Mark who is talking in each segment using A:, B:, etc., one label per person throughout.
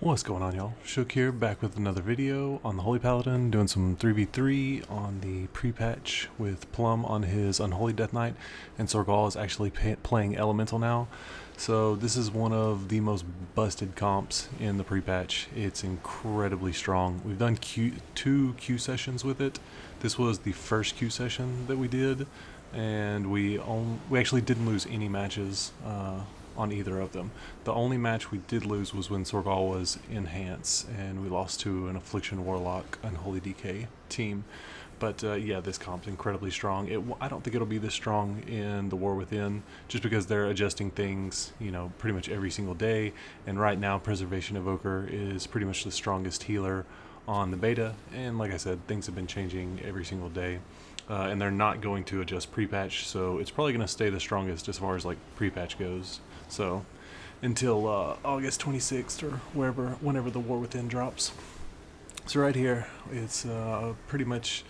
A: What's going on, y'all? Shook here, back with another video on the Holy Paladin, doing some 3v3 on the pre-patch with Plum on his Unholy Death Knight, and Sorgol is actually playing Elemental now. So this is one of the most busted comps in the pre-patch. It's incredibly strong. We've done two Q sessions with it. This was the first Q session that we did, and we actually didn't lose any matches on either of them. The only match we did lose was when Sorgol was Enhance, and we lost to an Affliction Warlock Unholy DK team. But yeah, this comp's incredibly strong. I don't think it'll be this strong in the War Within, just because they're adjusting things, you know, pretty much every single day. And right now, Preservation Evoker is pretty much the strongest healer on the beta. And like I said, things have been changing every single day. And they're not going to adjust pre-patch, so it's probably going to stay the strongest as far as like pre-patch goes. So until August 26th or whenever the War Within drops. So right here, it's pretty much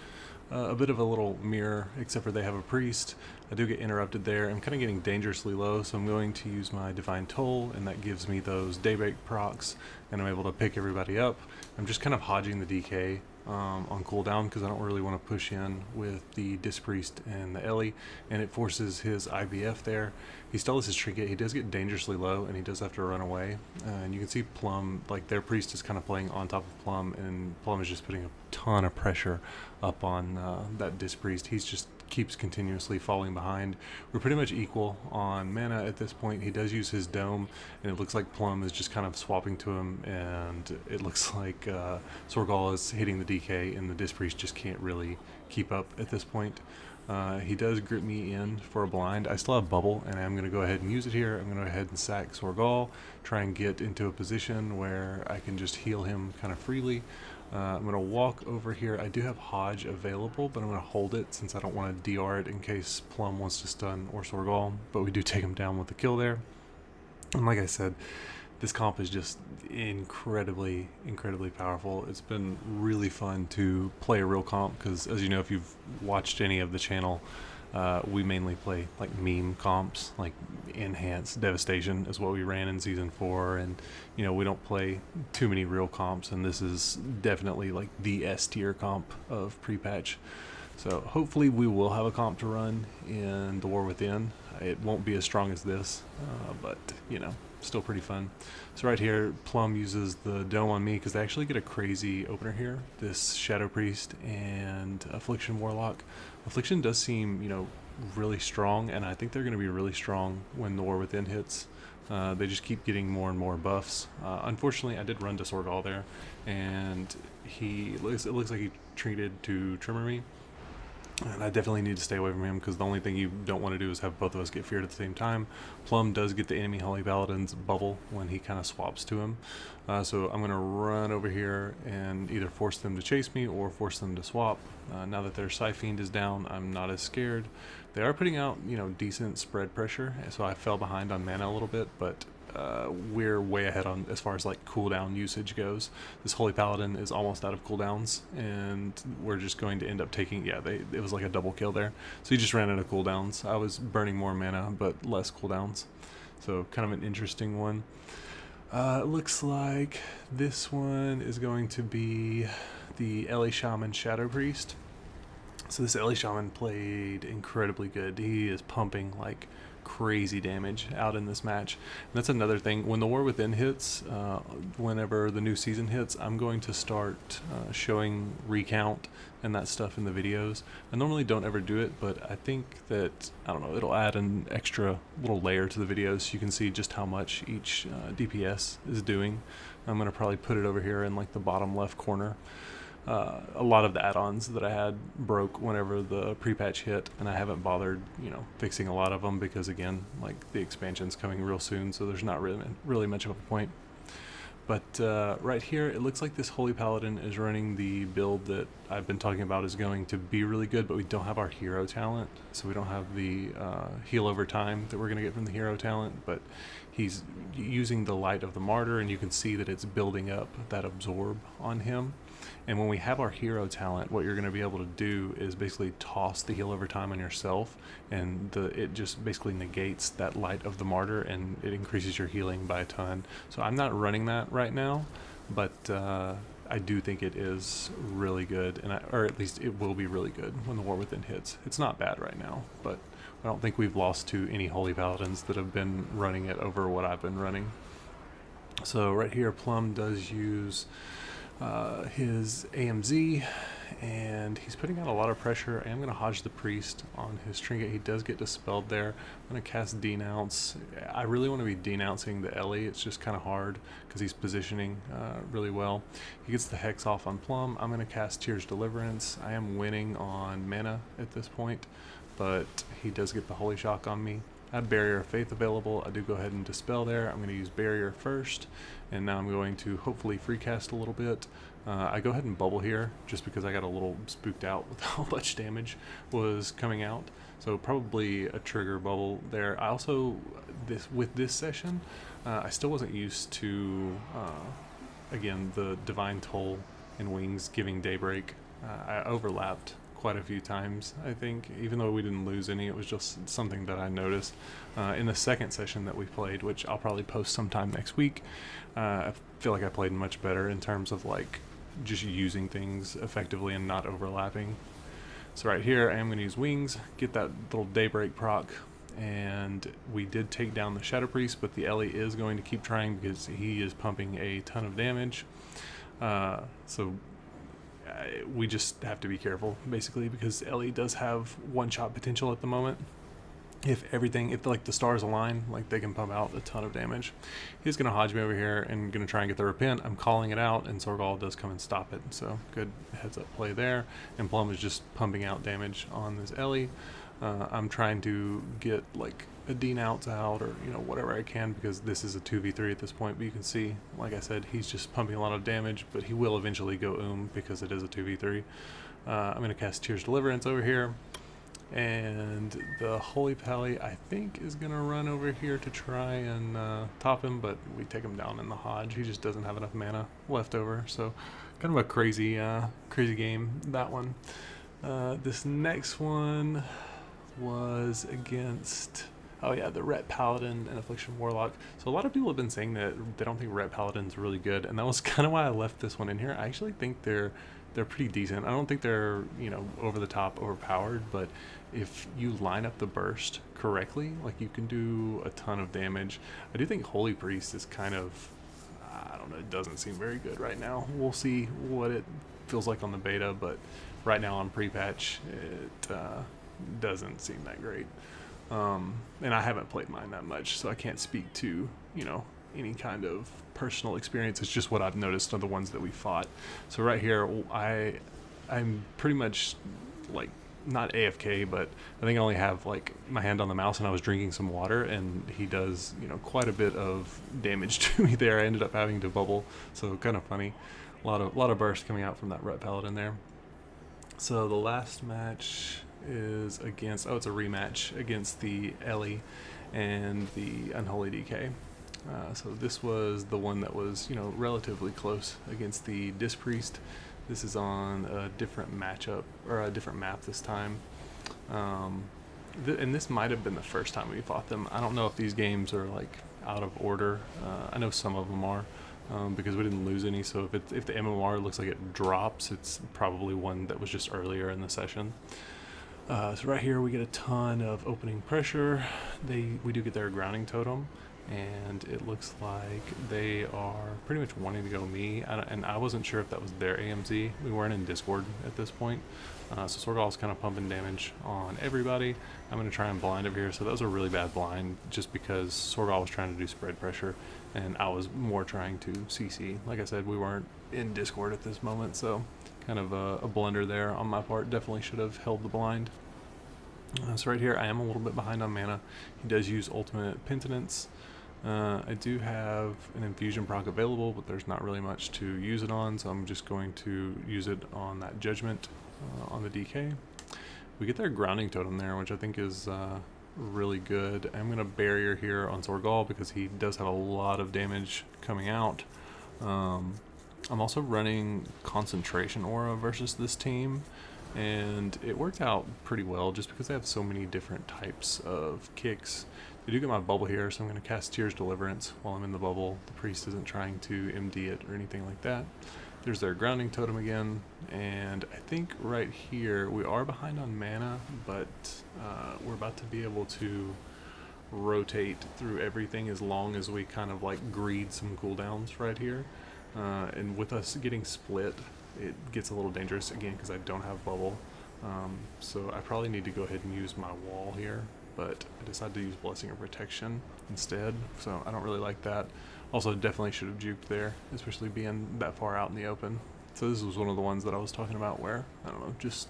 A: a bit of a little mirror, except for they have a priest. I do get interrupted there. I'm kind of getting dangerously low, so I'm going to use my Divine Toll, and that gives me those Daybreak procs, and I'm able to pick everybody up. I'm just kind of hodging the DK on cooldown because I don't really want to push in with the Disc Priest and the Ellie, and it forces his IBF there. He still has his trinket. He does get dangerously low, and he does have to run away. And you can see Plum, like their priest is kind of playing on top of Plum, and Plum is just putting a ton of pressure up on that Disc Priest. He's just keeps continuously falling behind. We're pretty much equal on mana at this point. He does use his dome, and it looks like Plum is just kind of swapping to him, and it looks like Sorgol is hitting the DK, and the Disc Priest just can't really keep up at this point. He does grip me in for a blind. I still have bubble, and I'm going to go ahead and use it here. I'm going to go ahead and sack Sorgol, try and get into a position where I can just heal him kind of freely. I'm going to walk over here. I do have Hodge available, but I'm going to hold it since I don't want to DR it in case Plum wants to stun or Sorgol, but we do take him down with the kill there. And like I said, this comp is just incredibly powerful. It's been really fun to play a real comp because, as you know, if you've watched any of the channel, we mainly play like meme comps, like Enhance Devastation is what we ran in Season 4, and you know, we don't play too many real comps, and this is definitely like the S tier comp of pre-patch. So hopefully we will have a comp to run in the War Within. It won't be as strong as this, but you know, still pretty fun. So right here, Plum uses the dome on me because they actually get a crazy opener here. This Shadow Priest and Affliction Warlock. Affliction does seem, you know, really strong, and I think they're going to be really strong when the War Within hits. They just keep getting more and more buffs. Unfortunately, I did run to Sorgol there, and it looks like he treated to Trimmer me. And I definitely need to stay away from him because the only thing you don't want to do is have both of us get feared at the same time. Plum does get the enemy Holy Paladin's bubble when he kind of swaps to him. So I'm going to run over here and either force them to chase me or force them to swap. Now that their Psyfiend is down, I'm not as scared. They are putting out, you know, decent spread pressure, so I fell behind on mana a little bit, but we're way ahead on as far as like cooldown usage goes. This Holy Paladin is almost out of cooldowns, and we're just going to end up taking, yeah, it was like a double kill there. So he just ran out of cooldowns. I was burning more mana, but less cooldowns. So kind of an interesting one. It looks like this one is going to be the Elemental Shaman Shadow Priest. So this Elemental Shaman played incredibly good. He is pumping like crazy damage out in this match. And that's another thing. When the War Within hits, whenever the new season hits, I'm going to start showing recount and that stuff in the videos. I normally don't ever do it, but I think that, I don't know, it'll add an extra little layer to the videos so you can see just how much each DPS is doing. I'm going to probably put it over here in like the bottom left corner. A lot of the add-ons that I had broke whenever the pre-patch hit, and I haven't bothered, you know, fixing a lot of them because, again, like the expansion's coming real soon, so there's not really much of a point. But right here, it looks like this Holy Paladin is running the build that I've been talking about is going to be really good, but we don't have our hero talent, so we don't have the heal over time that we're going to get from the hero talent, but he's using the light of the martyr, and you can see that it's building up that absorb on him. And when we have our hero talent, what you're going to be able to do is basically toss the heal over time on yourself, and it just basically negates that light of the martyr, and it increases your healing by a ton. So I'm not running that right now, but I do think it is really good, or at least it will be really good when the War Within hits. It's not bad right now, but I don't think we've lost to any Holy Paladins that have been running it over what I've been running. So right here, Plum does use his AMZ, and he's putting out a lot of pressure. I am going to Hodge the Priest on his Trinket. He does get dispelled there. I'm going to cast Denounce. I really want to be denouncing the Ellie. It's just kind of hard because he's positioning really well. He gets the Hex off on Plum. I'm going to cast Tears Deliverance. I am winning on mana at this point, but he does get the Holy Shock on me. I have Barrier of Faith available. I do go ahead and Dispel there. I'm going to use Barrier first, and now I'm going to hopefully free cast a little bit. I go ahead and Bubble here just because I got a little spooked out with how much damage was coming out. So probably a trigger Bubble there. I also, with this session, I still wasn't used to, again, the Divine Toll and Wings giving Daybreak. I overlapped quite a few times, I think. Even though we didn't lose any, it was just something that I noticed in the second session that we played, which I'll probably post sometime next week. I feel like I played much better in terms of like just using things effectively and not overlapping. So right here I am going to use Wings, get that little Daybreak proc, and we did take down the Shadow Priest, but the Ellie is going to keep trying because he is pumping a ton of damage. So we just have to be careful, basically, because Ellie does have one-shot potential at the moment. If like the stars align, like they can pump out a ton of damage. He's going to Hodge me over here and going to try and get the Repent. I'm calling it out, and Sorgol does come and stop it. So good heads-up play there. And Plum is just pumping out damage on this Ellie. I'm trying to get like a Denounce out, or whatever I can, because this is a 2v3 at this point. But you can see, like I said, he's just pumping a lot of damage, but he will eventually go because it is a 2v3. I'm going to cast Tears Deliverance over here, and the Holy Pally I think is going to run over here to try and top him, but we take him down in the Hodge. He just doesn't have enough mana left over, so kind of a crazy game, that one. This next one was against, the Ret Paladin and Affliction Warlock. So a lot of people have been saying that they don't think Ret Paladin's really good, and that was kind of why I left this one in here. I actually think they're pretty decent. I don't think they're over the top overpowered, but if you line up the burst correctly, like, you can do a ton of damage. I do think Holy Priest is kind of, I don't know, it doesn't seem very good right now. We'll see what it feels like on the beta, but right now on pre-patch it doesn't seem that great. And I haven't played mine that much, so I can't speak to any kind of personal experience. It's just what I've noticed on the ones that we fought. So right here I'm pretty much like not AFK, but I think I only have like my hand on the mouse, and I was drinking some water, and he does quite a bit of damage to me there. I ended up having to bubble, so kind of funny. A lot of burst coming out from that Ret Paladin there. So the last match is against, it's a rematch against the Ellie and the Unholy DK. So this was the one that was, relatively close against the Disc Priest. This is on a different matchup, or a different map this time. And this might have been the first time we fought them. I don't know if these games are like out of order. I know some of them are, because we didn't lose any. So if the MMR looks like it drops, it's probably one that was just earlier in the session. So right here we get a ton of opening pressure. We do get their grounding totem, and it looks like they are pretty much wanting to go me, and I wasn't sure if that was their AMZ. We weren't in Discord at this point, so Sorgol's kind of pumping damage on everybody. I'm going to try and blind over here. So that was a really bad blind, just because Sorgol was trying to do spread pressure, and I was more trying to CC. Like I said, we weren't in Discord at this moment, so kind of a blunder there on my part. Definitely should have held the blind. So right here I am a little bit behind on mana. He does use Ultimate Penitence. I do have an Infusion proc available, but there's not really much to use it on, so I'm just going to use it on that Judgment on the DK. We get their Grounding Totem there, which I think is really good. I'm going to barrier here on Sorgol because he does have a lot of damage coming out. I'm also running Concentration Aura versus this team, and it worked out pretty well just because they have so many different types of kicks. They do get my bubble here, so I'm going to cast Tears Deliverance while I'm in the bubble. The priest isn't trying to MD it or anything like that. There's their grounding totem again, and I think right here we are behind on mana, but we're about to be able to rotate through everything as long as we kind of like greed some cooldowns right here. And with us getting split, it gets a little dangerous again because I don't have bubble. So I probably need to go ahead and use my wall here, but I decided to use Blessing of Protection instead, so I don't really like that. Also, definitely should have juked there, especially being that far out in the open. So this was one of the ones that I was talking about where, I don't know, just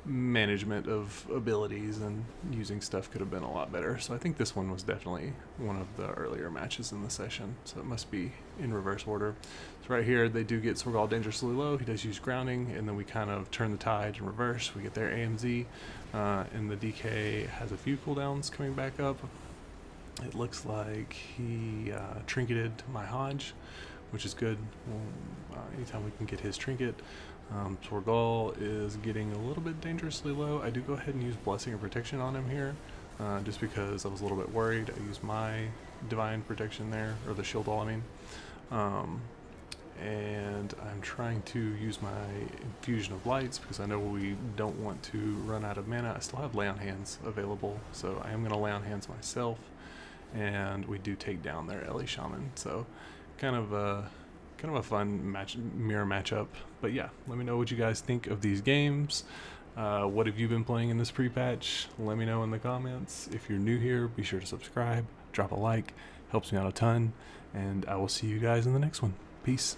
A: management of abilities and using stuff could have been a lot better. So I think this one was definitely one of the earlier matches in the session, so it must be in reverse order. So right here they do get Sorgol dangerously low. He does use grounding, and then we kind of turn the tide in reverse. We get their AMZ, and the DK has a few cooldowns coming back up. It looks like he trinketed my Hodge, which is good. Anytime we can get his trinket. Sorgol is getting a little bit dangerously low. I do go ahead and use Blessing of Protection on him here, just because I was a little bit worried. I used my Divine Protection there, or the Shield Wall, I mean. And I'm trying to use my Infusion of Lights because I know we don't want to run out of mana. I still have Lay on Hands available, so I am going to Lay on Hands myself. And we do take down their Elemental Shaman, so kind of a fun mirror matchup. But yeah, let me know what you guys think of these games. What have you been playing in this pre-patch? Let me know in the comments. If you're new here, be sure to subscribe, drop a like, helps me out a ton, and I will see you guys in the next one. Peace.